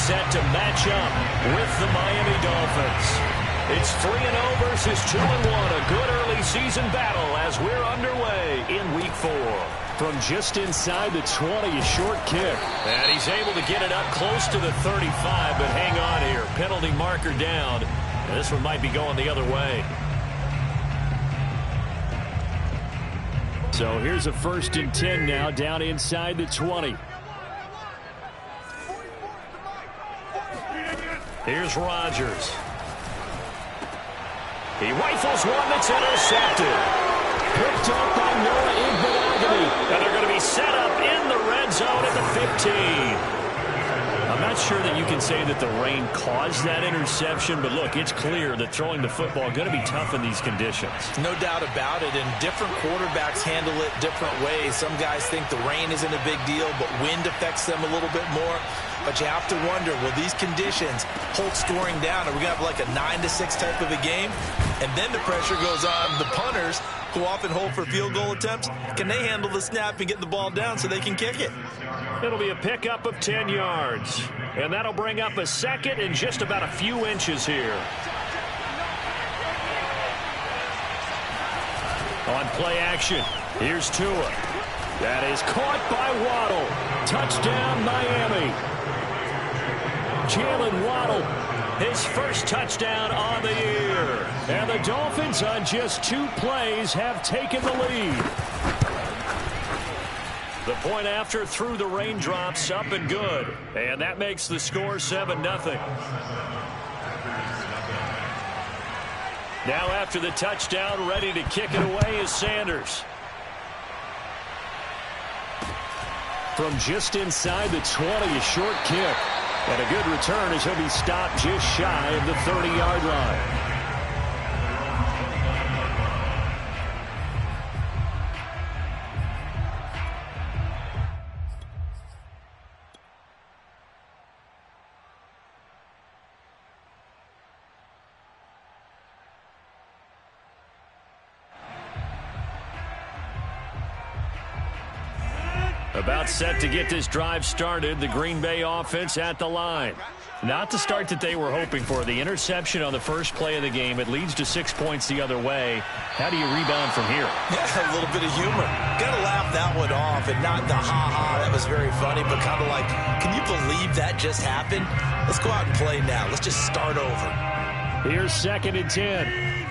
set to match up with the Miami Dolphins. It's 3-0 versus 2-1. A good early season battle as we're underway in Week 4. From just inside the 20, a short kick. And he's able to get it up close to the 35, but hang on here. Penalty marker down. And this one might be going the other way. So here's a 1st and 10 now, down inside the 20. Here's Rodgers. He rifles one that's intercepted. Picked up by Noah Iguodala. And they're going to be set up in the red zone at the 15. I'm not sure that you can say that the rain caused that interception, but look, it's clear that throwing the football is going to be tough in these conditions. No doubt about it, and different quarterbacks handle it different ways. Some guys think the rain isn't a big deal, but wind affects them a little bit more. But you have to wonder, will these conditions hold scoring down? Are we going to have like a 9-6 type of a game? And then the pressure goes on the punters, who often hold for field goal attempts. Can they handle the snap and get the ball down so they can kick it? It'll be a pickup of 10 yards. And that'll bring up a 2nd and just about a few inches here. On play action, here's Tua. That is caught by Waddle. Touchdown, Miami. Jalen Waddle, his first touchdown on the year. And the Dolphins on just 2 plays have taken the lead. The point after through the raindrops, up and good. And that makes the score 7-0. Now after the touchdown, ready to kick it away is Sanders. From just inside the 20, a short kick. And a good return as he'll be stopped just shy of the 30-yard line. About set to get this drive started. The Green Bay offense at the line. Not the start that they were hoping for. The interception on the first play of the game. It leads to 6 points the other way. How do you rebound from here? Yeah, a little bit of humor. Got to laugh that one off and not the ha-ha. That was very funny, but kind of like, can you believe that just happened? Let's go out and play now. Let's just start over. Here's 2nd and 10.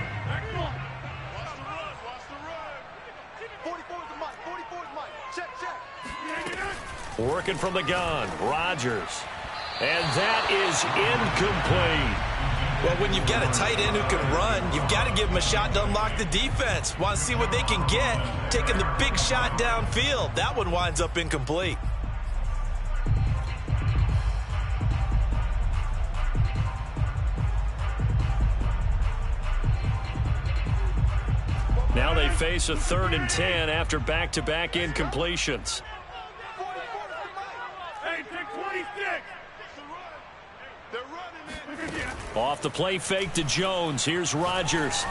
Working from the gun, Rodgers. And that is incomplete. Well, when you've got a tight end who can run, you've got to give him a shot to unlock the defense. Want to see what they can get, taking the big shot downfield. That one winds up incomplete. Now they face a 3rd and 10 after back-to-back incompletions. Off the play fake to Jones. Here's Rodgers.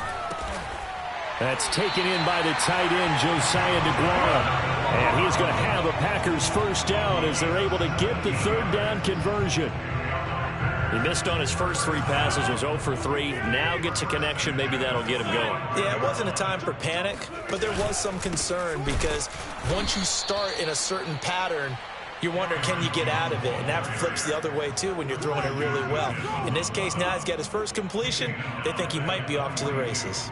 That's taken in by the tight end, Josiah DeGuara. And he's going to have a Packers first down as they're able to get the 3rd down conversion. He missed on his first 3 passes, was 0 for 3. Now gets a connection. Maybe that'll get him going. Yeah, it wasn't a time for panic, but there was some concern because once you start in a certain pattern, you wonder, can you get out of it? And that flips the other way, too, when you're throwing it really well. In this case, now he's got his first completion. They think he might be off to the races.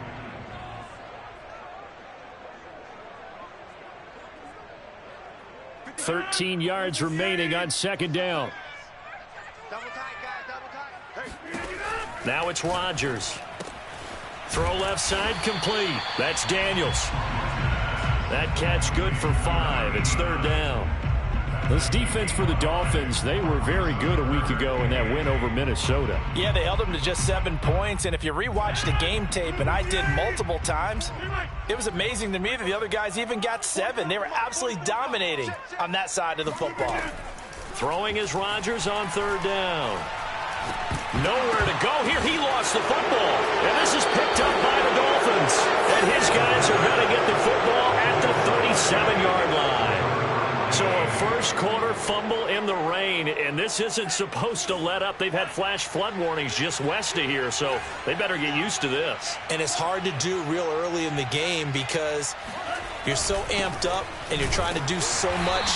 "13 yards remaining on 2nd down. Now it's Rodgers. Throw left side complete. That's Daniels. That catch good for 5. It's 3rd down. This defense for the Dolphins, they were very good a week ago in that win over Minnesota. Yeah, they held them to just 7 points, and if you rewatch the game tape, and I did multiple times, it was amazing to me that the other guys even got 7. They were absolutely dominating on that side of the football. Throwing is Rodgers on 3rd down. Nowhere to go here. He lost the football, and this is picked up by the Dolphins. And his guys are going to get the football at the 37-yard line. So a first quarter fumble in the rain, and this isn't supposed to let up. They've had flash flood warnings just west of here, so they better get used to this. And it's hard to do real early in the game because you're so amped up and you're trying to do so much.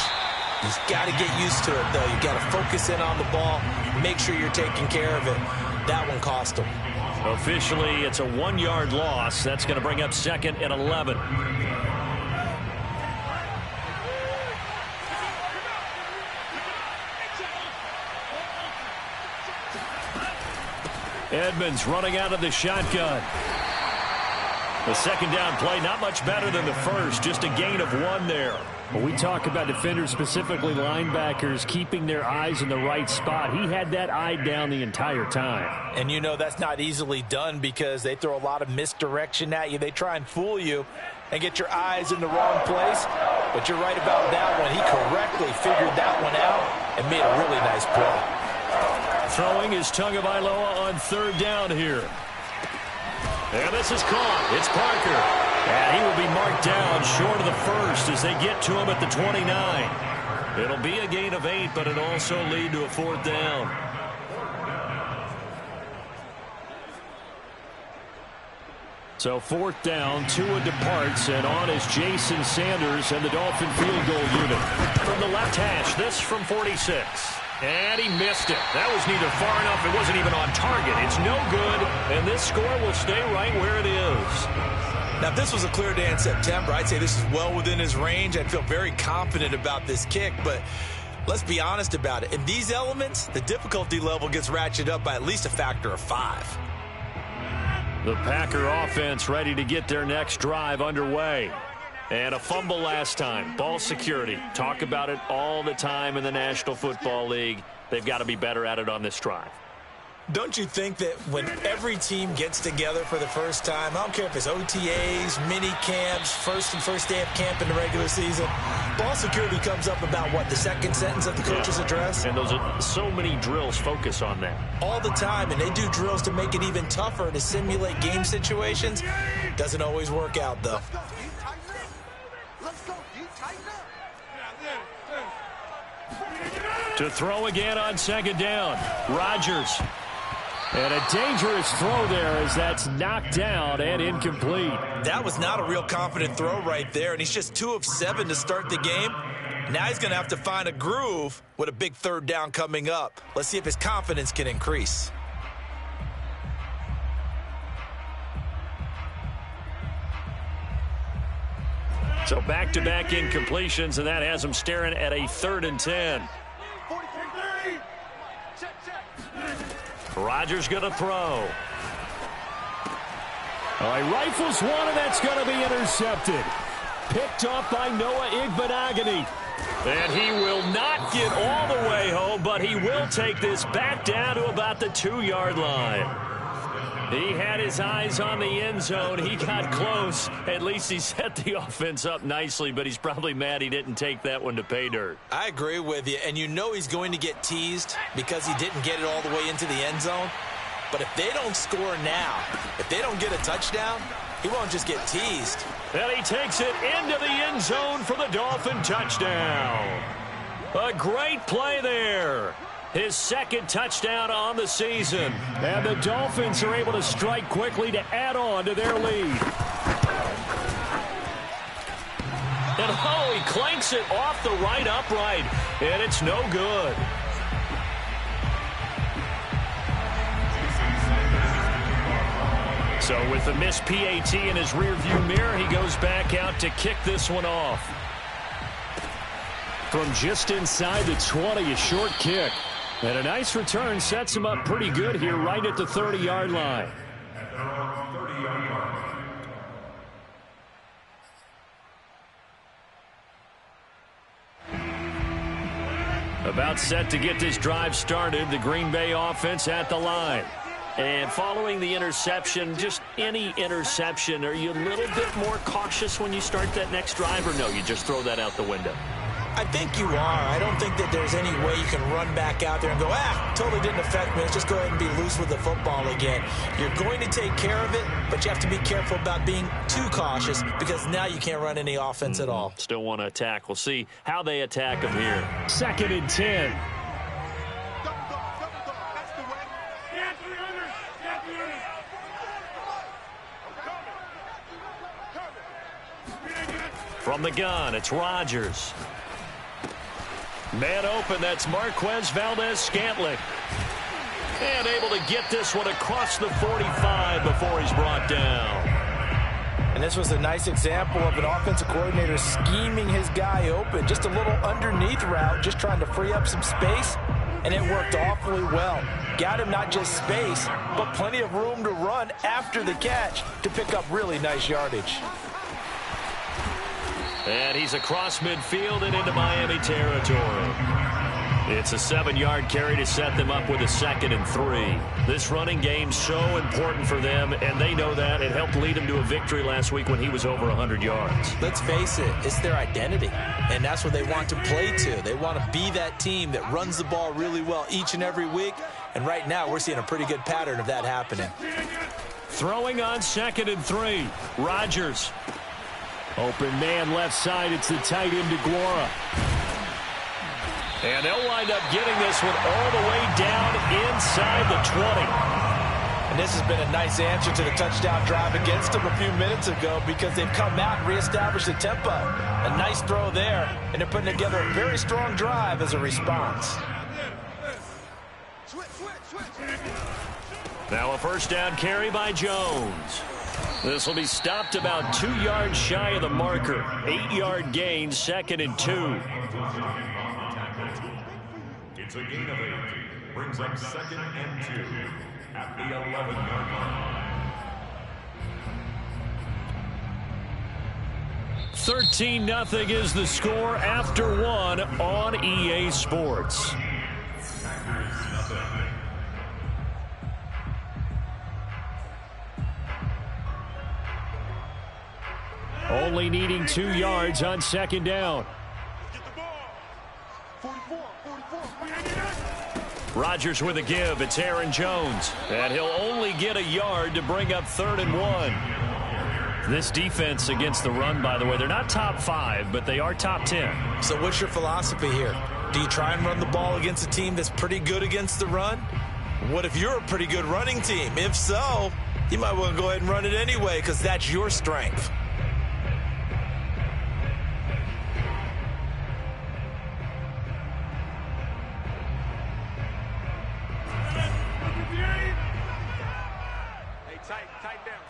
You've got to get used to it, though. You've got to focus in on the ball, make sure you're taking care of it. That one cost them. Officially, it's a 1-yard loss. That's going to bring up 2nd and 11. Edmonds running out of the shotgun. The second down play, not much better than the first, just a gain of 1 there. When we talk about defenders, specifically linebackers, keeping their eyes in the right spot, he had that eye down the entire time. And you know that's not easily done because they throw a lot of misdirection at you. They try and fool you and get your eyes in the wrong place. But you're right about that one. He correctly figured that one out and made a really nice play. Throwing is Tagovailoa on 3rd down here. And this is caught. It's Parker. And he will be marked down short of the first as they get to him at the 29. It'll be a gain of 8, but it'll also lead to a 4th down. So 4th down, Tua departs, and on is Jason Sanders and the Dolphin field goal unit. From the left hash, this from 46. And he missed it. That was neither far enough. It wasn't even on target. It's no good, and this score will stay right where it is. Now, if this was a clear day in September, I'd say this is well within his range. I'd feel very confident about this kick, but let's be honest about it. In these elements, the difficulty level gets ratcheted up by at least a factor of 5. The Packer offense ready to get their next drive underway. And a fumble last time. Ball security. Talk about it all the time in the National Football League. They've got to be better at it on this drive. Don't you think that when every team gets together for the first time, I don't care if it's OTAs, mini camps, first day of camp in the regular season, ball security comes up about, what, the second sentence of the coach's address? And those are so many drills focus on that. All the time, and they do drills to make it even tougher to simulate game situations. Doesn't always work out, though. To throw again on 2nd down. Rodgers. And a dangerous throw there as that's knocked down and incomplete. That was not a real confident throw right there, and he's just 2 of 7 to start the game. Now he's going to have to find a groove with a big 3rd down coming up. Let's see if his confidence can increase. So back-to-back incompletions, and that has him staring at a 3rd and 10. Rodgers going to throw. He rifles one, and that's going to be intercepted. Picked off by Noah Igbenogany. And he will not get all the way home, but he will take this back down to about the 2-yard line. He had his eyes on the end zone. He got close. At least he set the offense up nicely, but he's probably mad he didn't take that one to pay dirt. I agree with you, and you know he's going to get teased because he didn't get it all the way into the end zone. But if they don't score now, if they don't get a touchdown, he won't just get teased. And he takes it into the end zone for the Dolphin touchdown. A great play there. His 2nd touchdown on the season. And the Dolphins are able to strike quickly to add on to their lead. And he clanks it off the right upright. And it's no good. So with the missed PAT in his rearview mirror, he goes back out to kick this one off. From just inside the 20, a short kick. And a nice return sets him up pretty good here right at the 30-yard line. About set to get this drive started, the Green Bay offense at the line. And following the interception, just any interception, are you a little bit more cautious when you start that next drive, or no, you just throw that out the window? I think you are. I don't think that there's any way you can run back out there and go, totally didn't affect me. Let's just go ahead and be loose with the football again. You're going to take care of it, but you have to be careful about being too cautious because now you can't run any offense at all. Still want to attack. We'll see how they attack them here. 2nd and 10. From the gun, it's Rodgers. Man open, that's Marquez Valdez-Scantling. And able to get this one across the 45 before he's brought down. And this was a nice example of an offensive coordinator scheming his guy open. Just a little underneath route, just trying to free up some space, and it worked awfully well. Got him not just space, but plenty of room to run after the catch to pick up really nice yardage. And he's across midfield and into Miami territory. It's a 7-yard carry to set them up with a 2nd and 3. This running game's so important for them, and they know that. It helped lead them to a victory last week when he was over 100 yards. Let's face it, it's their identity, and that's what they want to play to. They want to be that team that runs the ball really well each and every week, and right now we're seeing a pretty good pattern of that happening. Throwing on 2nd and 3, Rodgers. Open man left side. It's the tight end DeGuara. And they'll wind up getting this one all the way down inside the 20. And this has been a nice answer to the touchdown drive against them a few minutes ago because they've come out and reestablished the tempo. A nice throw there, and they're putting together a very strong drive as a response. Now a 1st down carry by Jones. This will be stopped about 2 yards shy of the marker. 8-yard gain, 2nd and 2. It's a gain of 8. Brings up 2nd and 2 at the 11-yard line. 13-0 is the score after 1 on EA Sports. Only needing 2 yards on 2nd down. Rodgers with a give. It's Aaron Jones. And he'll only get a yard to bring up 3rd and 1. This defense against the run, by the way, they're not top 5, but they are top 10. So what's your philosophy here? Do you try and run the ball against a team that's pretty good against the run? What if you're a pretty good running team? If so, you might want to go ahead and run it anyway because that's your strength.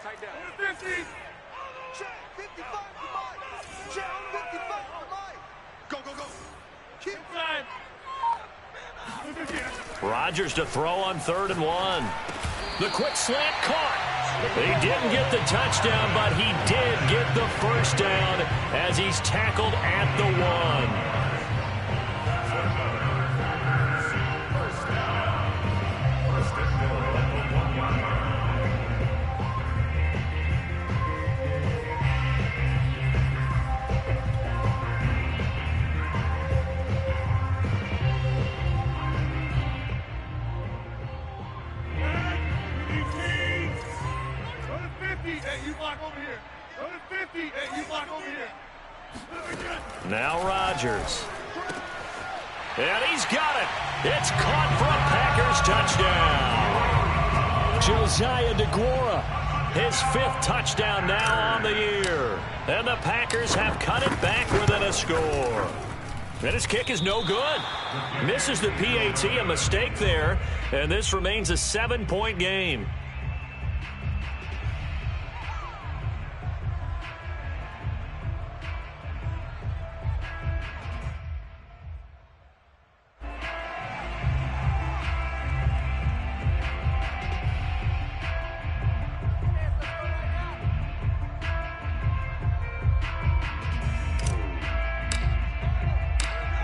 Tight down. 50. Check 55 to Mike. Check 55 to Mike. Go. Keep going. Rodgers to throw on 3rd and 1. The quick slant caught. He didn't get the touchdown, but he did get the 1st down as he's tackled at the 1. Now Rodgers. And he's got it. It's caught for a Packers touchdown. Josiah DeGuara. His 5th touchdown now on the year. And the Packers have cut it back within a score. And his kick is no good. Misses the PAT, a mistake there. And this remains a 7-point game.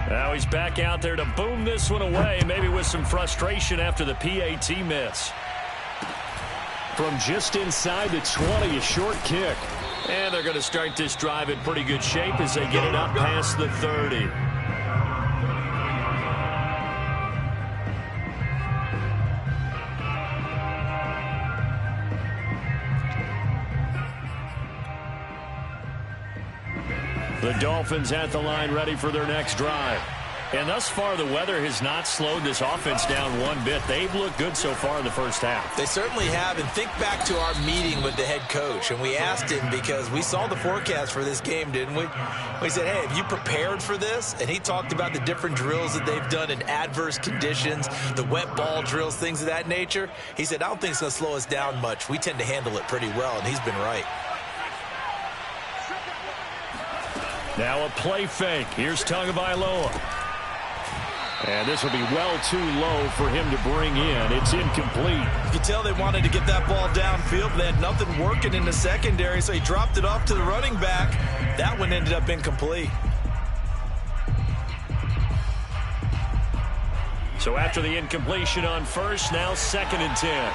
Now he's back out there to boom this one away, maybe with some frustration after the PAT miss. From just inside the 20, a short kick. And they're going to start this drive in pretty good shape as they get it up past the 30. The Dolphins at the line ready for their next drive. And thus far, the weather has not slowed this offense down one bit. They've looked good so far in the first half. They certainly have. And think back to our meeting with the head coach. And we asked him, because we saw the forecast for this game, didn't we? We said, hey, have you prepared for this? And he talked about the different drills that they've done in adverse conditions, the wet ball drills, things of that nature. He said, I don't think it's going to slow us down much. We tend to handle it pretty well, and he's been right. Now a play fake. Here's Tagovailoa. And this will be well too low for him to bring in. It's incomplete. You can tell they wanted to get that ball downfield, but they had nothing working in the secondary, so he dropped it off to the running back. That one ended up incomplete. So after the incompletion on first, now 2nd and 10.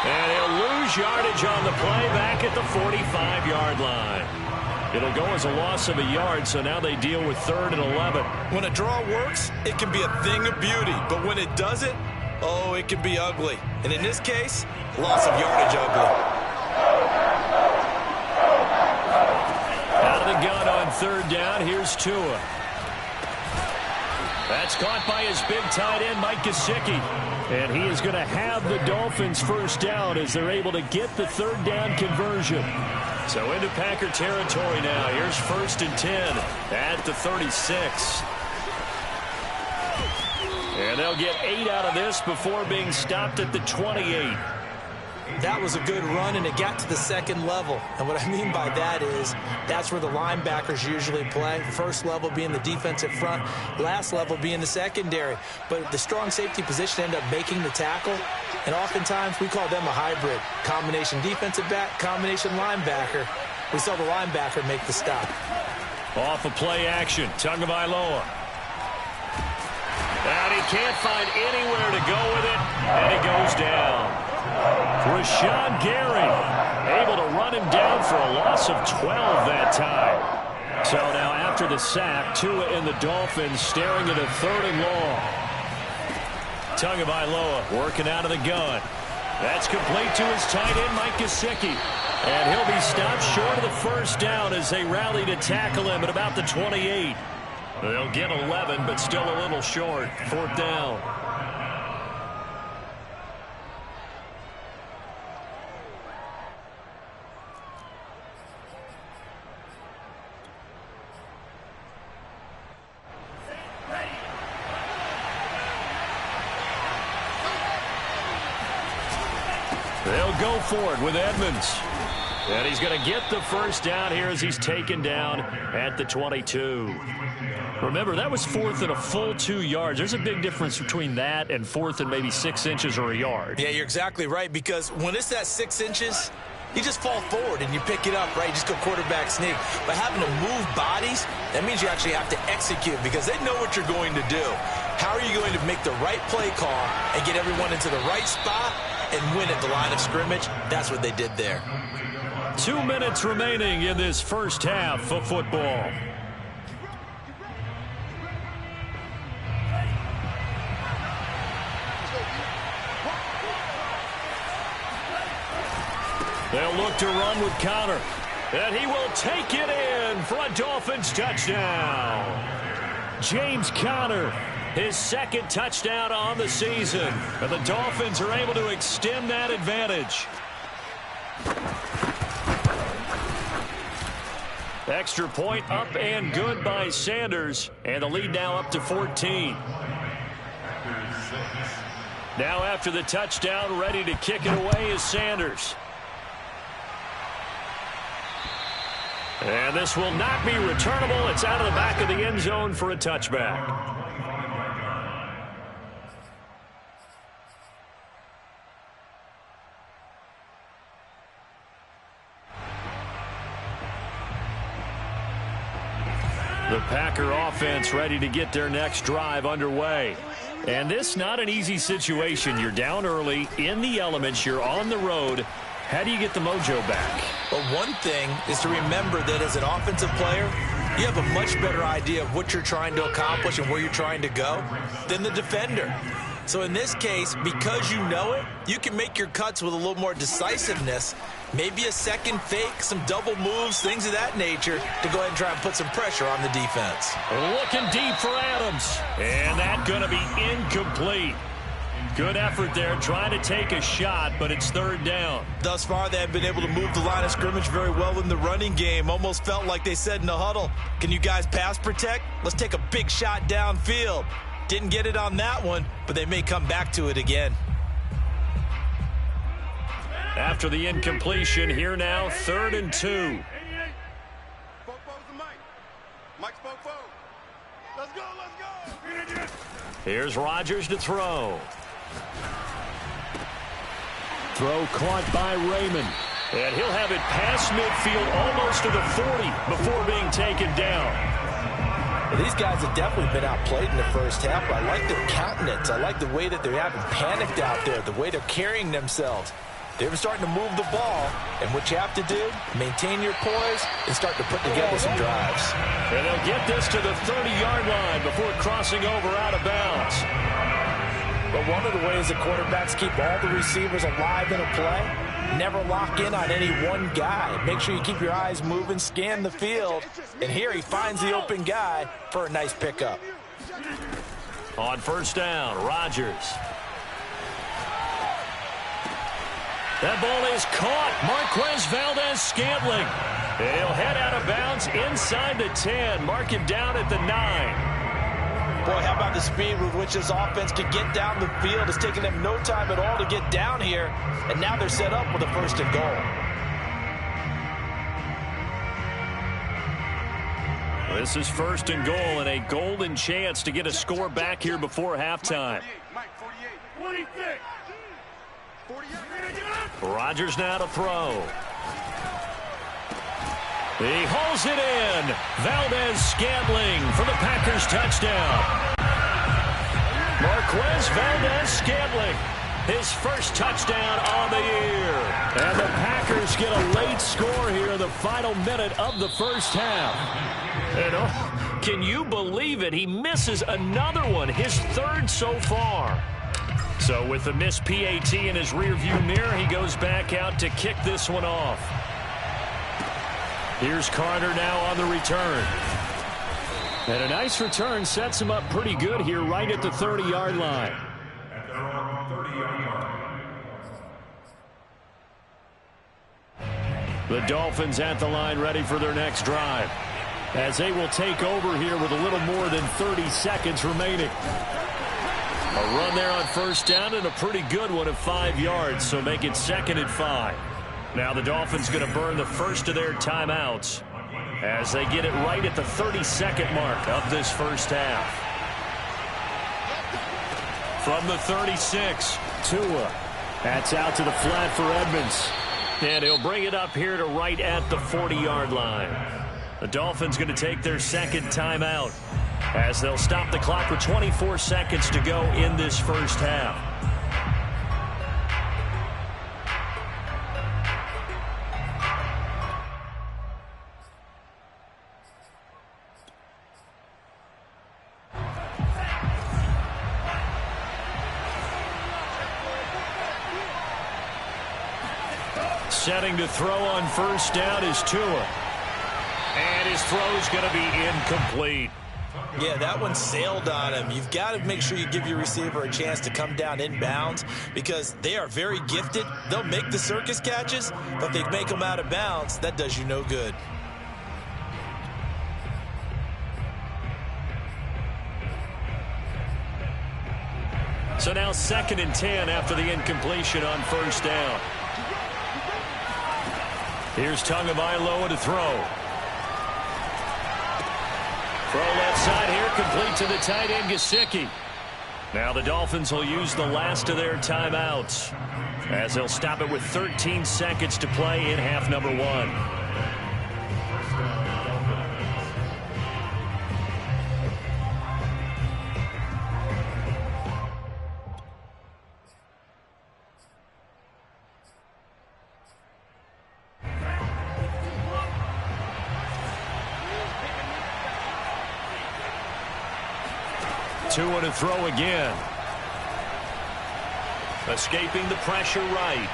And he'll lose yardage on the play back at the 45-yard line. It'll go as a loss of a yard, so now they deal with 3rd and 11. When a draw works, it can be a thing of beauty. But when it doesn't, oh, it can be ugly. And in this case, loss of yardage ugly. Out of the gun on 3rd down, here's Tua. That's caught by his big tight end, Mike Gesicki. And he is going to have the Dolphins first down as they're able to get the 3rd down conversion. So into Packer territory now. Here's 1st and 10 at the 36. And they'll get 8 out of this before being stopped at the 28. That was a good run, and it got to the 2nd level. And what I mean by that is that's where the linebackers usually play. First level being the defensive front, last level being the secondary. But the strong safety position ended up making the tackle, and oftentimes we call them a hybrid. Combination defensive back, combination linebacker. We saw the linebacker make the stop. Off of play action, Tagovailoa. And he can't find anywhere to go with it, and he goes down. Rashawn Gary able to run him down for a loss of 12 that time. So now after the sack, Tua and the Dolphins staring at a 3rd and long. Tagovailoa working out of the gun. That's complete to his tight end, Mike Gesicki. And he'll be stopped short of the first down as they rally to tackle him at about the 28. They'll get 11, but still a little short. 4th down. They'll go for it with Edmonds. And he's going to get the first down here as he's taken down at the 22. Remember, that was 4th and a full 2 yards. There's a big difference between that and 4th and maybe 6 inches or a yard. Yeah, you're exactly right, because when it's that 6 inches, you just fall forward and you pick it up, right? You just go quarterback sneak. But having to move bodies, that means you actually have to execute because they know what you're going to do. How are you going to make the right play call and get everyone into the right spot and win at the line of scrimmage? That's what they did there. 2 minutes remaining in this first half of football. They'll look to run with Conner. And he will take it in for a Dolphins touchdown. James Conner, his 2nd touchdown on the season. And the Dolphins are able to extend that advantage. Extra point up and good by Sanders. And the lead now up to 14. Now after the touchdown, ready to kick it away is Sanders. And this will not be returnable. It's out of the back of the end zone for a touchback. The Packer offense ready to get their next drive underway. And this not an easy situation. You're down early, in the elements, you're on the road. How do you get the mojo back? Well, one thing is to remember that as an offensive player, you have a much better idea of what you're trying to accomplish and where you're trying to go than the defender. So in this case, because you know it, you can make your cuts with a little more decisiveness. Maybe a second fake, some double moves, things of that nature to go ahead and try and put some pressure on the defense. Looking deep for Adams. And that's going to be incomplete. Good effort there, trying to take a shot, but it's third down. Thus far, they have been able to move the line of scrimmage very well in the running game. Almost felt like they said in the huddle, can you guys pass protect? Let's take a big shot downfield. Didn't get it on that one, but they may come back to it again. After the incompletion, here now, 3rd and 2. Here's Rodgers to throw. Throw caught by Raymond. And he'll have it past midfield almost to the 40 before being taken down. Well, these guys have definitely been outplayed in the first half. I like their countenance. I like the way that they haven't panicked out there, the way they're carrying themselves. They're starting to move the ball, and what you have to do, maintain your poise and start to put together some drives. And they'll get this to the 30-yard line before crossing over out of bounds. But one of the ways that quarterbacks keep all the receivers alive in a play, never lock in on any one guy. Make sure you keep your eyes moving, scan the field, and here he finds the open guy for a nice pickup. On first down, Rodgers. That ball is caught. Marquez Valdez-Scantling. And he'll head out of bounds inside the 10. Mark him down at the 9. Boy, how about the speed with which this offense can get down the field? It's taken them no time at all to get down here. And now they're set up with a 1st and goal. This is 1st and goal and a golden chance to get a score back here before halftime. Rodgers now to throw. He hauls it in. Valdez-Scantling for the Packers touchdown. Marquez Valdez-Scantling, his first touchdown on the year. And the Packers get a late score here in the final minute of the first half. And oh, can you believe it? He misses another one, his 3rd so far. So with the missed PAT in his rearview mirror, he goes back out to kick this one off. Here's Carter now on the return. And a nice return sets him up pretty good here right at the 30-yard line. The Dolphins at the line ready for their next drive, as they will take over here with a little more than 30 seconds remaining. A run there on first down and a pretty good one of 5 yards, so make it 2nd and 5. Now the Dolphins going to burn the first of their timeouts as they get it right at the 32nd mark of this first half. From the 36, Tua. That's out to the flat for Edmonds. And he'll bring it up here to right at the 40-yard line. The Dolphins going to take their 2nd timeout, as they'll stop the clock with 24 seconds to go in this first half. Setting to throw on first down is Tua. And his throw's going to be incomplete. Yeah, that one sailed on him. You've got to make sure you give your receiver a chance to come down inbounds because they are very gifted. They'll make the circus catches, but if they make them out of bounds, that does you no good. So now 2nd and 10 after the incompletion on first down. Here's Tagovailoa to throw. Throw left side here, complete to the tight end, Gesicki. Now the Dolphins will use the last of their timeouts, as they'll stop it with 13 seconds to play in half number 1. Tua to throw again. Escaping the pressure right.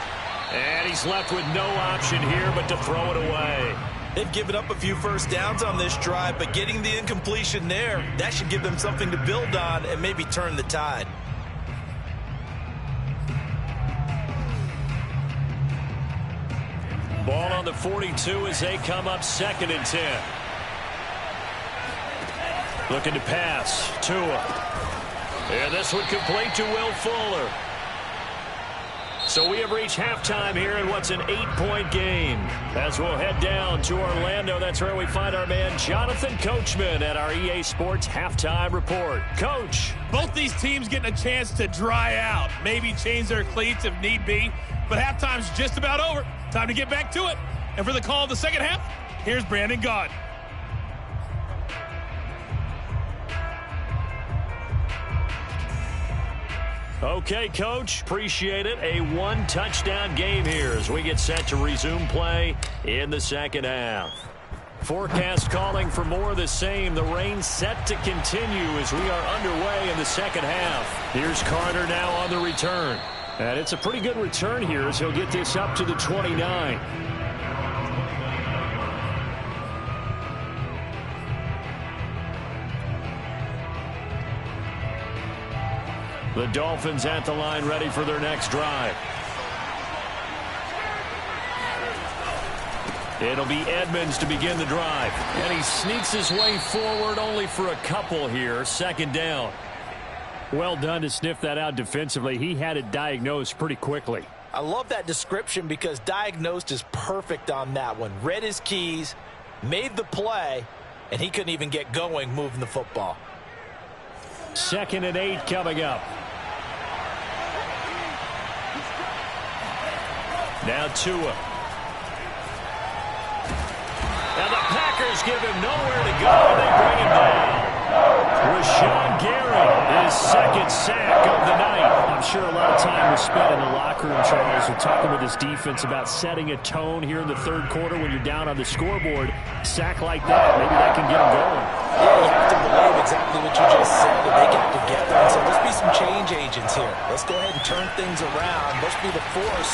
And he's left with no option here but to throw it away. They've given up a few first downs on this drive, but getting the incompletion there, that should give them something to build on and maybe turn the tide. Ball on the 42 as they come up 2nd and 10. Looking to pass. Tua. And this one complete to Will Fuller. So we have reached halftime here in what's an 8-point game. As we'll head down to Orlando, that's where we find our man Jonathan Coachman at our EA Sports Halftime Report. Coach. Both these teams getting a chance to dry out, maybe change their cleats if need be, but halftime's just about over. Time to get back to it. And for the call of the second half, here's Brandon Gaud. Okay, Coach, appreciate it. A one-touchdown game here as we get set to resume play in the second half. Forecast calling for more of the same. The rain set to continue as we are underway in the second half. Here's Carter now on the return. And it's a pretty good return here as he'll get this up to the 29. The Dolphins at the line ready for their next drive. It'll be Edmonds to begin the drive. And he sneaks his way forward only for a couple here. 2nd down. Well done to sniff that out defensively. He had it diagnosed pretty quickly. I love that description because diagnosed is perfect on that one. Read his keys, made the play, and he couldn't even get going moving the football. 2nd and 8 coming up. Now Tua. Now the Packers give him nowhere to go, and they bring him down. Rashawn Gary, his 2nd sack of the night. I'm sure a lot of time was spent in the locker room, Charles, with talking with his defense about setting a tone here in the 3rd quarter when you're down on the scoreboard. Sack like that, maybe that can get him going. Yeah, you have to believe exactly what you just said, and they got together and said, let's be some change agents here. Let's go ahead and turn things around. Let's be the force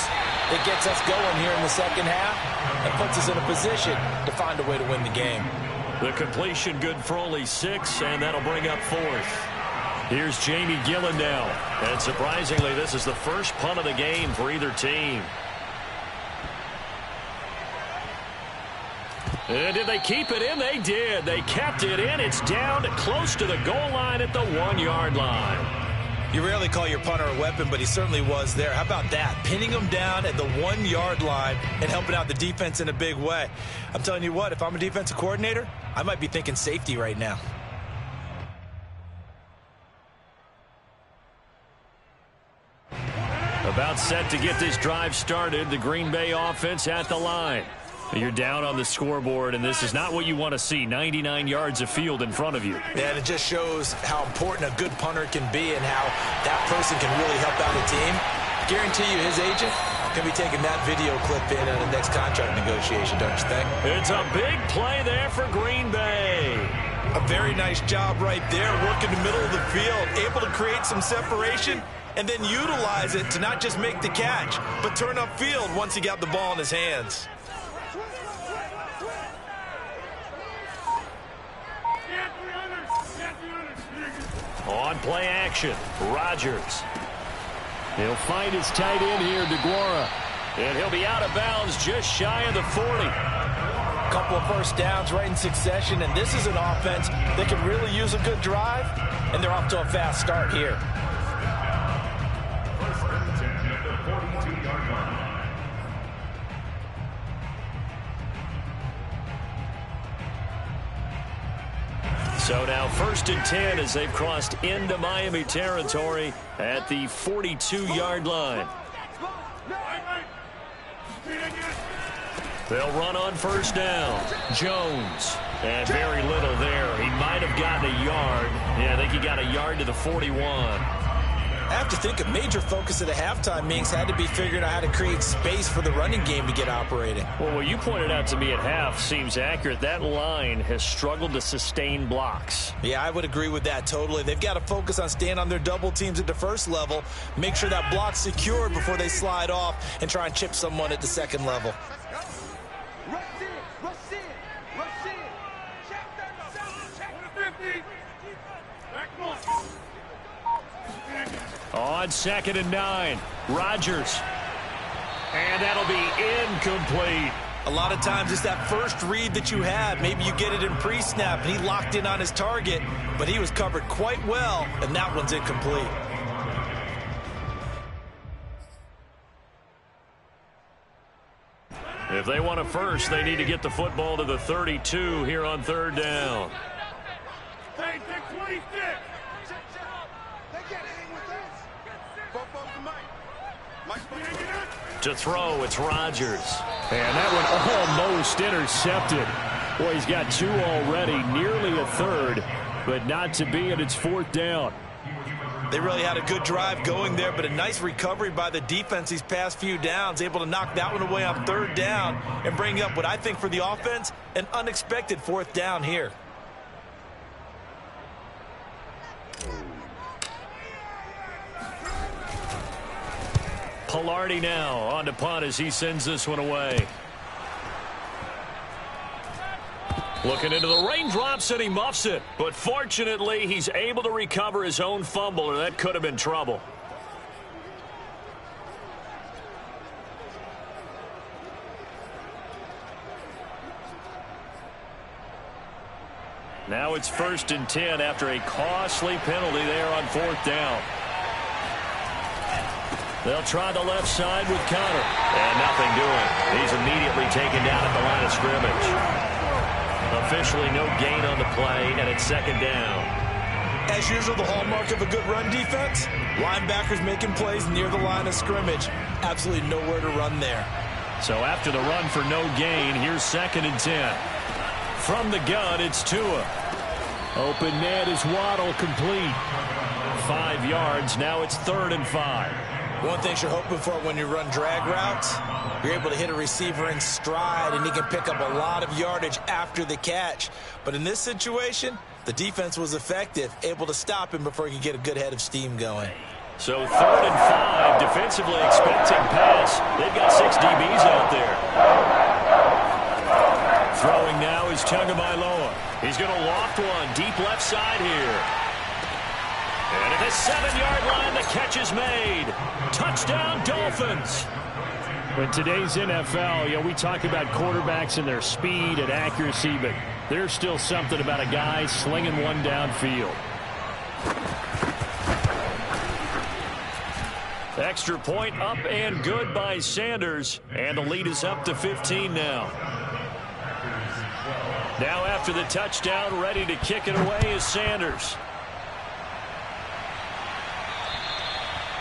that gets us going here in the second half and puts us in a position to find a way to win the game. The completion good for only 6, and that'll bring up 4th. Here's Jamie Gillen now. And surprisingly, this is the first punt of the game for either team. And did they keep it in? They did. They kept it in. It's down close to the goal line at the 1-yard line. You rarely call your punter a weapon, but he certainly was there. How about that? Pinning him down at the 1-yard line and helping out the defense in a big way. I'm telling you what, if I'm a defensive coordinator, I might be thinking safety right now. About set to get this drive started. The Green Bay offense at the line. You're down on the scoreboard, and this is not what you want to see. 99 yards of field in front of you. Yeah, and it just shows how important a good punter can be and how that person can really help out a team. Guarantee you his agent can be taking that video clip in on the next contract negotiation, don't you think? It's a big play there for Green Bay. A very nice job right there, working the middle of the field, able to create some separation and then utilize it to not just make the catch, but turn upfield once he got the ball in his hands. On play action, Rodgers. He'll find his tight end here, DeGuara. And he'll be out of bounds just shy of the 40. A couple of first downs right in succession, and this is an offense that can really use a good drive, and they're off to a fast start here. So now 1st and 10 as they've crossed into Miami territory at the 42-yard line. They'll run on 1st down. Jones. And very little there. He might have gotten a yard. Yeah, I think he got a yard to the 41. I have to think a major focus of the halftime meetings had to be figuring out how to create space for the running game to get operating. Well, what you pointed out to me at half seems accurate. That line has struggled to sustain blocks. Yeah, I would agree with that totally. They've got to focus on staying on their double teams at the first level, make sure that block's secured before they slide off and try and chip someone at the second level. On 2nd and 9, Rodgers. And that'll be incomplete. A lot of times it's that first read that you have. Maybe you get it in pre-snap, and he locked in on his target, but he was covered quite well, and that one's incomplete. If they want a first, they need to get the football to the 32 here on 3rd down. To throw, it's Rodgers. And that one almost intercepted. Boy, he's got 2 already, nearly a third, but not to be, and it's 4th down. They really had a good drive going there, but a nice recovery by the defense these past few downs, able to knock that one away on 3rd down and bring up what I think for the offense, an unexpected 4th down here. Pilardi now on to punt as he sends this one away. Looking into the raindrops, and he muffs it. But fortunately, he's able to recover his own fumble, or that could have been trouble. Now it's 1st and 10 after a costly penalty there on 4th down. They'll try the left side with Connor. And nothing doing. He's immediately taken down at the line of scrimmage. Officially no gain on the play, and it's 2nd down. As usual, the hallmark of a good run defense, linebackers making plays near the line of scrimmage. Absolutely nowhere to run there. So after the run for no gain, here's 2nd and 10. From the gun, it's Tua. Open net is Waddle, complete. 5 yards, now it's 3rd and 5. One thing you're hoping for when you run drag routes, you're able to hit a receiver in stride, and he can pick up a lot of yardage after the catch. But in this situation, the defense was effective, able to stop him before he could get a good head of steam going. So 3rd and 5, defensively expecting pass. They've got 6 DBs out there. Throwing now is Tagovailoa. He's going to loft one deep left side here. And at the 7-yard line, the catch is made. Touchdown, Dolphins. In today's NFL, we talk about quarterbacks and their speed and accuracy, but there's still something about a guy slinging one downfield. Extra point up and good by Sanders, and the lead is up to 15 now. Now after the touchdown, ready to kick it away is Sanders.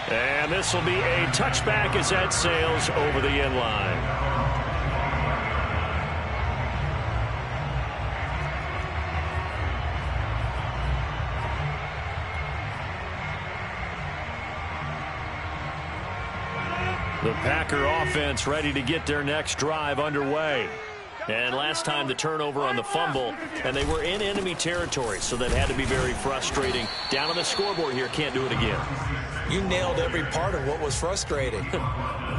And this will be a touchback as that sails over the end line. The Packer offense ready to get their next drive underway. And last time the turnover on the fumble, and they were in enemy territory, so that had to be very frustrating. Down on the scoreboard here, can't do it again. You nailed every part of what was frustrating.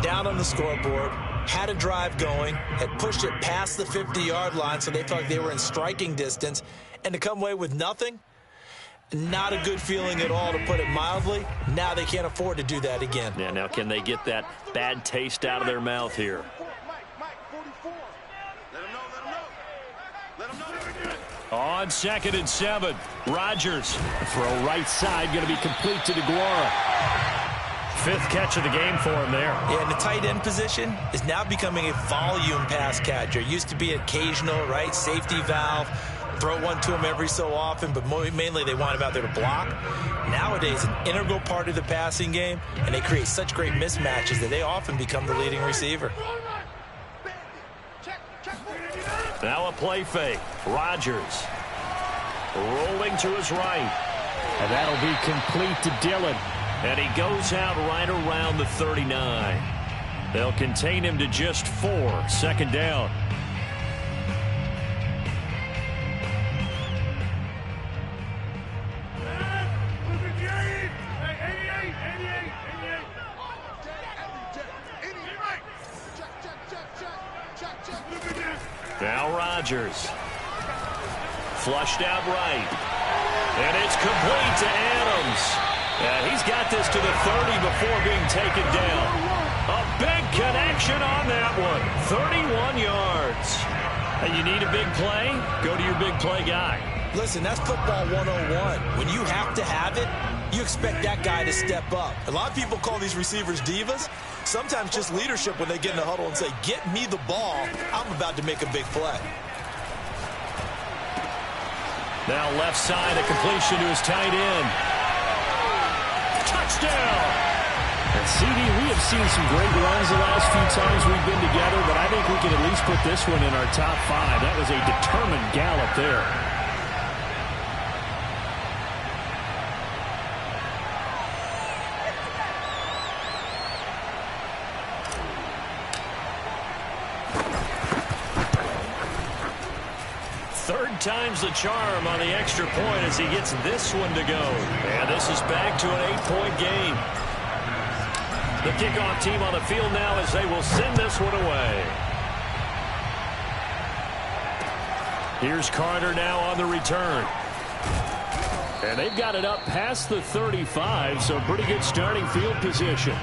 Down on the scoreboard, had a drive going, had pushed it past the 50-yard line so they felt like they were in striking distance, and to come away with nothing, not a good feeling at all, to put it mildly. Now they can't afford to do that again. Yeah, now can they get that bad taste out of their mouth here? On 2nd and 7, Rodgers. Throw right side, going to be complete to DeGuara. 5th catch of the game for him there. Yeah, and the tight end position is now becoming a volume pass catcher. Used to be occasional, right, safety valve. Throw one to him every so often, but mainly they want him out there to block. Nowadays, an integral part of the passing game, and they create such great mismatches that they often become the leading receiver. Now a play fake. Rodgers rolling to his right. And that'll be complete to Dillon. And he goes out right around the 39. They'll contain him to just 4. Second down. Now Rodgers. Flushed out right. And it's complete to Adams. He's got this to the 30 before being taken down. A big connection on that one. 31 yards. You need a big play? Go to your big play guy. Listen, that's football 101. When you have to have it, you expect that guy to step up. A lot of people call these receivers divas. Sometimes just leadership when they get in the huddle and say, get me the ball. I'm about to make a big play. Now left side, a completion to his tight end. Touchdown! And CD, we have seen some great runs the last few times we've been together, but I think we can at least put this one in our top 5. That was a determined gallop there. Third time's the charm on the extra point as he gets this one to go. And this is back to an 8-point game. The kickoff team on the field now as they will send this one away. Here's Carter now on the return. And they've got it up past the 35, so pretty good starting field position.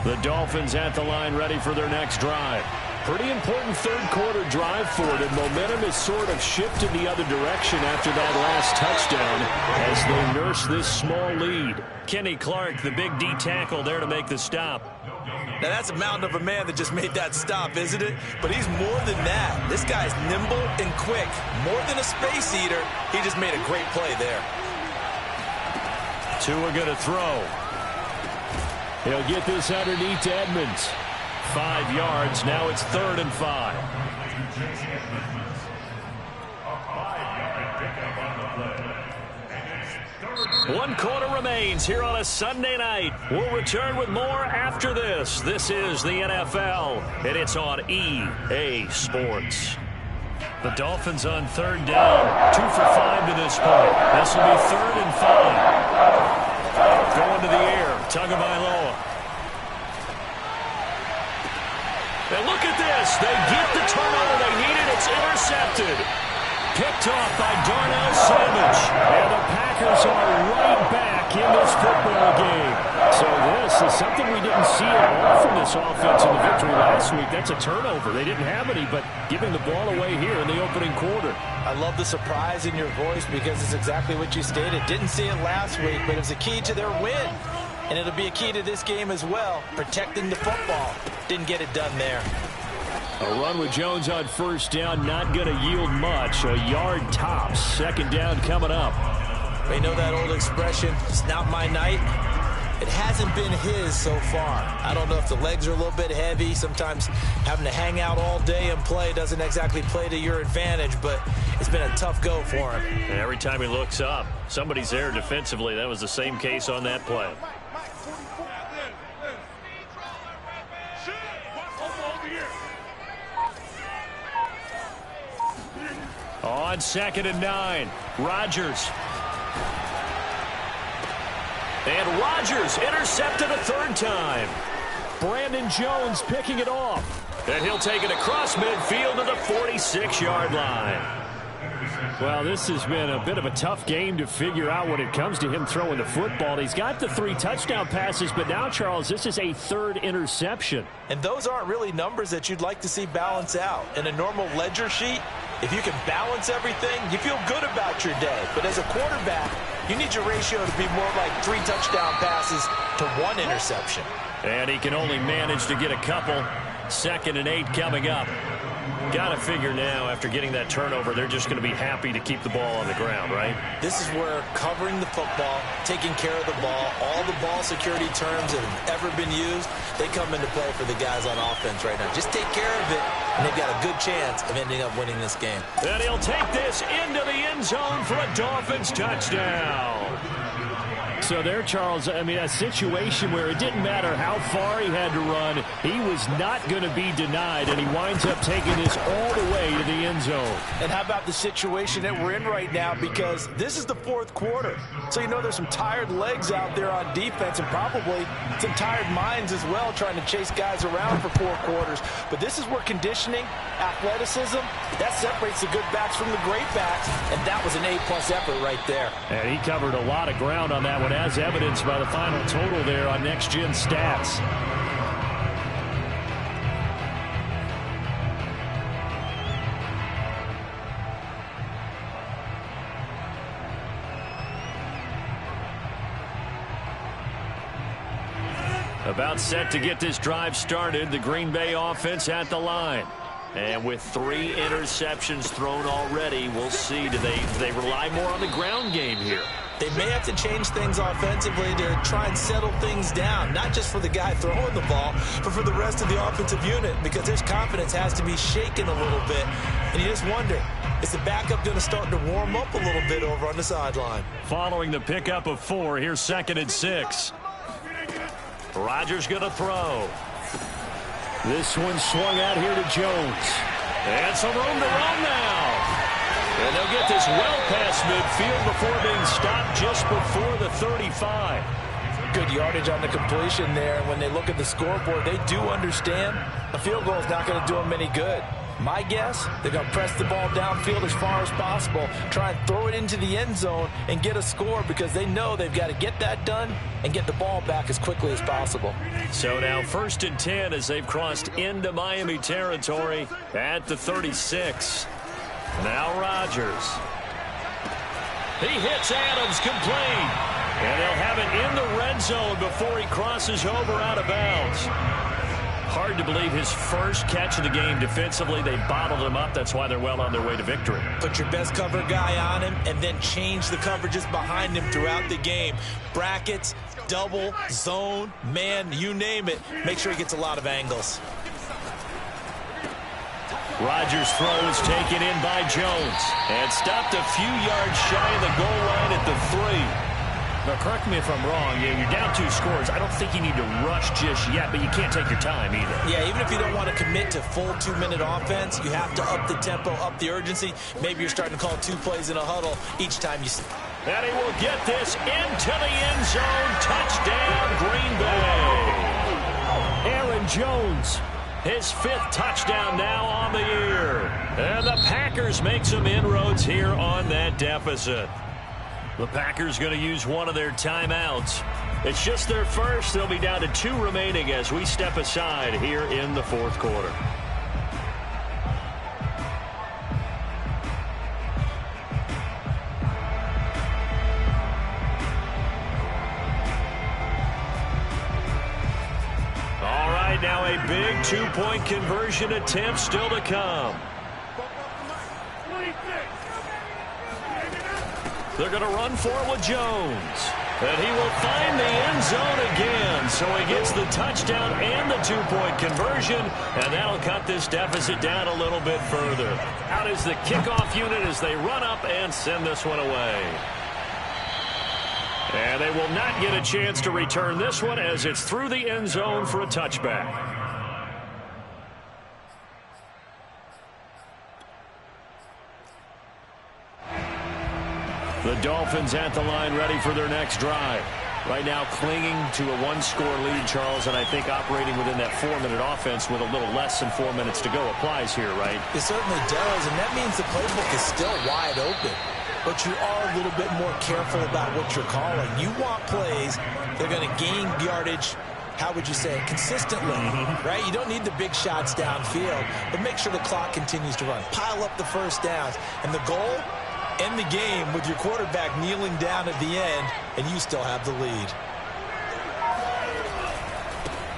The Dolphins at the line ready for their next drive. Pretty important third quarter drive for them. Momentum has sort of shifted the other direction after that last touchdown as they nurse this small lead. Kenny Clark, the big D tackle there to make the stop. Now that's a mountain of a man that just made that stop, isn't it? But he's more than that. This guy's nimble and quick. More than a space eater. He just made a great play there. Tua going to throw. He'll get this underneath to Edmonds. 5 yards. Now it's 3rd and 5. One quarter remains here on a Sunday night. We'll return with more after this. This is the NFL, and it's on EA Sports. The Dolphins on 3rd down. 2 for 5 to this point. This will be 3rd and 5. Going to the air. Tagovailoa. And look at this. They get the turnover they needed. It's intercepted. Picked off by Darnell Savage. And the Packers are right back in this football game. So this is something we didn't see at all from this offense in the victory last week. That's a turnover. They didn't have any, but giving the ball away here in the opening quarter. I love the surprise in your voice because it's exactly what you stated. Didn't see it last week, but it was a key to their win. And it'll be a key to this game as well, protecting the football. Didn't get it done there. A run with Jones on 1st down, not going to yield much. A yard tops. 2nd down coming up. They know that old expression, it's not my night. It hasn't been his so far. I don't know if the legs are a little bit heavy. Sometimes having to hang out all day and play doesn't exactly play to your advantage, but it's been a tough go for him. And every time he looks up, somebody's there defensively. That was the same case on that play. On 2nd and 9, Rodgers. And Rodgers intercepted a 3rd time. Brandon Jones picking it off. And he'll take it across midfield to the 46-yard line. Well, this has been a bit of a tough game to figure out when it comes to him throwing the football. He's got the 3 touchdown passes, but now, Charles, this is a 3rd interception. And those aren't really numbers that you'd like to see balance out. In a normal ledger sheet, if you can balance everything, you feel good about your day. But as a quarterback, you need your ratio to be more like 3 touchdown passes to 1 interception. And he can only manage to get a couple. 2nd and 8 coming up. Got to figure now, after getting that turnover, they're just going to be happy to keep the ball on the ground, right? This is where covering the football, taking care of the ball, all the ball security terms that have ever been used, they come into play for the guys on offense right now. Just take care of it, and they've got a good chance of ending up winning this game. And he'll take this into the end zone for a Dolphins touchdown. So there, Charles, I mean, a situation where it didn't matter how far he had to run, he was not going to be denied, and he winds up taking this all the way to the end zone. And how about the situation that we're in right now, because this is the fourth quarter. So you know there's some tired legs out there on defense and probably some tired minds as well trying to chase guys around for 4 quarters. But this is where conditioning, athleticism, that separates the good backs from the great backs, and that was an A-plus effort right there. And he covered a lot of ground on that one, as evidenced by the final total there on Next Gen Stats. About set to get this drive started, the Green Bay offense at the line. And with 3 interceptions thrown already, we'll see, do they rely more on the ground game here? They may have to change things offensively to try and settle things down, not just for the guy throwing the ball, but for the rest of the offensive unit, because his confidence has to be shaken a little bit. And you just wonder, is the backup going to start to warm up a little bit over on the sideline? Following the pickup of 4, here's 2nd and 6. Rodgers going to throw. This one swung out here to Jones. And some room to run now. And they'll get this well past midfield before being stopped just before the 35. Good yardage on the completion there. And when they look at the scoreboard, they do understand a field goal is not going to do them any good. My guess, they're going to press the ball downfield as far as possible, try and throw it into the end zone and get a score, because they know they've got to get that done and get the ball back as quickly as possible. So now 1st and 10 as they've crossed into Miami territory at the 36. Now Rodgers. He hits Adams complete. And they'll have it in the red zone before he crosses over out of bounds. Hard to believe his first catch of the game defensively. They bottled him up. That's why they're well on their way to victory. Put your best cover guy on him and then change the coverages behind him throughout the game. Brackets, double, zone, man, you name it. Make sure he gets a lot of angles. Rodgers throws taken in by Jones and stopped a few yards shy of the goal line at the 3. Now, correct me if I'm wrong. You're down 2 scores. I don't think you need to rush just yet, but you can't take your time either. Yeah, even if you don't want to commit to full 2-minute offense, you have to up the tempo, up the urgency. Maybe you're starting to call 2 plays in a huddle each time you... And he will get this into the end zone. Touchdown, Green Bay. Aaron Jones, his 5th touchdown now on the year. And the Packers make some inroads here on that deficit. The Packers going to use one of their timeouts. It's just their first. They'll be down to 2 remaining as we step aside here in the 4th quarter. All right, now a big 2-point conversion attempt still to come. They're going to run for it with Jones. And he will find the end zone again. So he gets the touchdown and the 2-point conversion. And that'll cut this deficit down a little bit further. Out is the kickoff unit as they run up and send this one away. And they will not get a chance to return this one as it's through the end zone for a touchback. The Dolphins at the line, ready for their next drive. Right now clinging to a 1-score lead, Charles, and I think operating within that 4-minute offense with a little less than 4 minutes to go applies here, right? It certainly does, and that means the playbook is still wide open. But you are a little bit more careful about what you're calling. You want plays that are going to gain yardage, how would you say, consistently, right? You don't need the big shots downfield, but make sure the clock continues to run. Pile up the first downs, and the goal, end the game with your quarterback kneeling down at the end, and you still have the lead.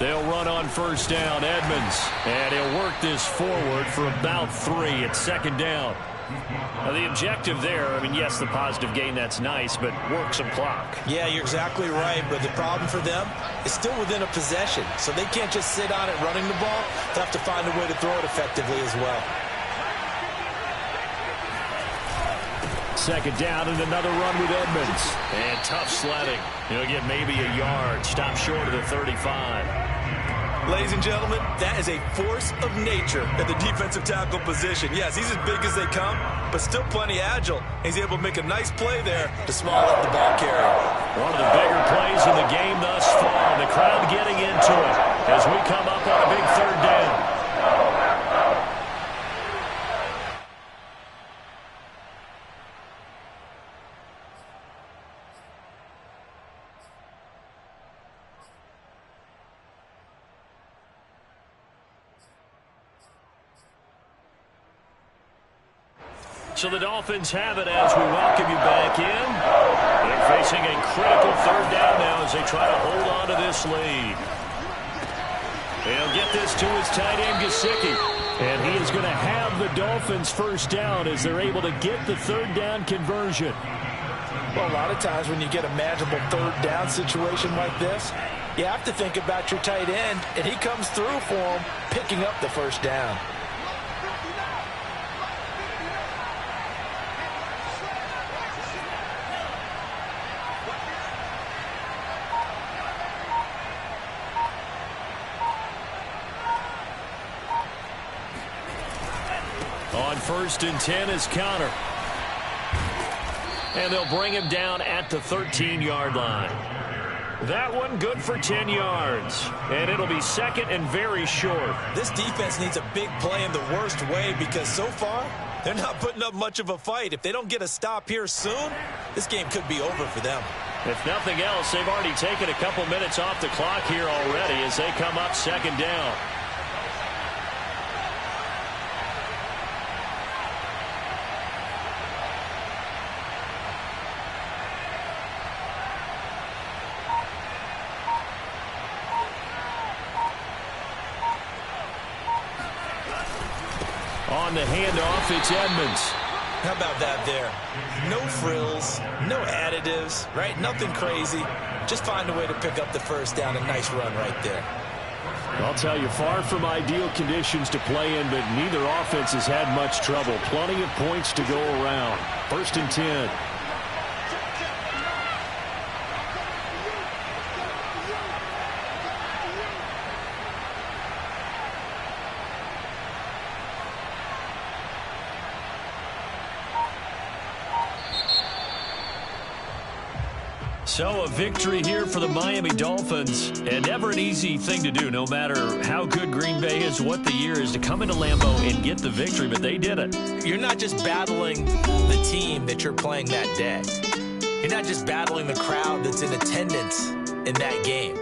They'll run on first down. Edmonds. And he'll work this forward for about 3. It's second down. Now, the objective there, I mean, yes, the positive gain, that's nice, but work some clock. Yeah, you're exactly right, but the problem for them is still within a possession, so they can't just sit on it running the ball. They'll have to find a way to throw it effectively as well. Second down and another run with Edmonds. And tough sledding. He'll get maybe a yard. Stop short of the 35. Ladies and gentlemen, that is a force of nature at the defensive tackle position. Yes, he's as big as they come, but still plenty agile. He's able to make a nice play there to small up the ball carrier. One of the bigger plays in the game thus far. The crowd getting into it as we come up on a big third down. So the Dolphins have it as we welcome you back in. They're facing a critical third down now as they try to hold on to this lead. He'll get this to his tight end, Gesicki. And he is going to have the Dolphins first down as they're able to get the third down conversion. Well, a lot of times when you get a manageable third down situation like this, you have to think about your tight end, and he comes through for him, picking up the first down. On 1st and 10 is Connor. And they'll bring him down at the 13-yard line. That one good for 10 yards. And it'll be second and very short. This defense needs a big play in the worst way because so far, they're not putting up much of a fight. If they don't get a stop here soon, this game could be over for them. If nothing else, they've already taken a couple minutes off the clock here already as they come up second down. On the handoff, it's Edmonds. How about that there? No frills, no additives, right? Nothing crazy. Just find a way to pick up the first down. A nice run right there. I'll tell you, far from ideal conditions to play in, but neither offense has had much trouble. Plenty of points to go around. 1st and 10. So a victory here for the Miami Dolphins, and never an easy thing to do, no matter how good Green Bay is, what the year is, to come into Lambeau and get the victory, but they did it. You're not just battling the team that you're playing that day. You're not just battling the crowd that's in attendance in that game.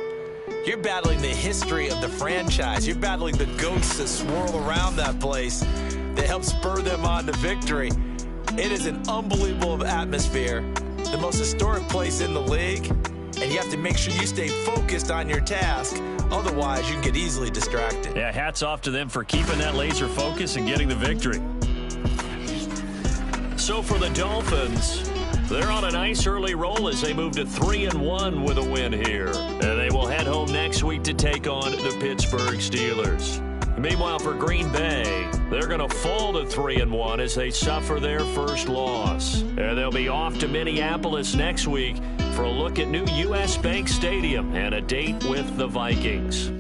You're battling the history of the franchise. You're battling the ghosts that swirl around that place that help spur them on to victory. It is an unbelievable atmosphere. The most historic place in the league, and you have to make sure you stay focused on your task. Otherwise, you can get easily distracted. Yeah, hats off to them for keeping that laser focus and getting the victory. So for the Dolphins, they're on a nice early roll as they move to 3-1 with a win here. And they will head home next week to take on the Pittsburgh Steelers. Meanwhile, for Green Bay, they're going to fall to 3-1 as they suffer their first loss. And they'll be off to Minneapolis next week for a look at new U.S. Bank Stadium and a date with the Vikings.